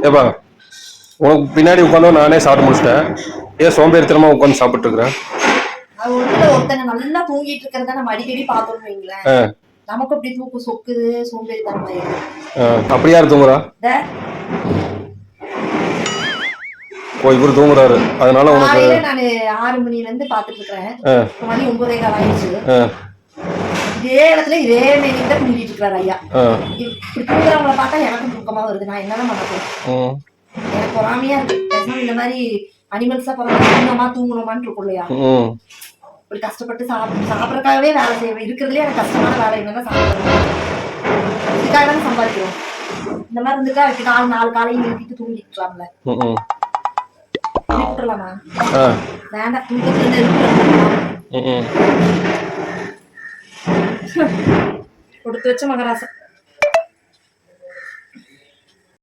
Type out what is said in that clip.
ஏப்பா உனக்கு பின்னாடி உட்காந்து நானே சாப்பிட்டு முடிச்சிட்டேன். ஏன் சோம்பேறித்தனமா உட்காந்து சாப்பிட்டு இருக்கிறேன்? அது ஒண்ணுல ஒருத்தங்க நல்லா தூங்கிட்டு இருக்கிறத நம்ம அடிக்கடி பார்த்தோம்னு வைங்களேன், நமக்கு அப்படி தூக்கம் சொக்குது, சோம்பேறித்தனம் ஆயிடுது. அப்படி யாரு தூங்குறா? ஓ இவரு தூங்குறாரு, அதனால உனக்கு காலையில நான் 6 மணில இருந்து பாத்துட்டு இருக்கிறேன். மணி 9:15 ஆயிடுச்சு. இதே இடத்துல இதே மேனிக்கு தான் தூங்கிட்டு இருக்கிறாரு ஐயா. இப்படி தூங்குறவங்கள பார்த்தா எனக்கும் தூக்கமா வருது. நான் என்னதான் பண்ண போறேன்? எனக்கு பொறாமையா இருக்கு. பேசாம இந்த மாதிரி அனிமல்ஸா பிறந்தா தூங்கணுமான்னு இருக்கும் இல்லையா? இப்படி கஷ்டப்பட்டு சாப்பிடறதுக்காகவே வேலை செய்வேன். இருக்கிறதுலே எனக்கு கஷ்டமான வேலை என்னன்னா சாப்பிடுறது. இதுக்காக தானே சம்பாதிக்கிறோம். இந்த மாதிரி இருந்துக்கா நாலு காலையும் நிறுத்திட்டு தூங்கிக்கலாம்ல. விட்டுலாமா? வேண்டாம், தூக்கத்துல இருந்து கொடுத்து வச்ச மகராசம்.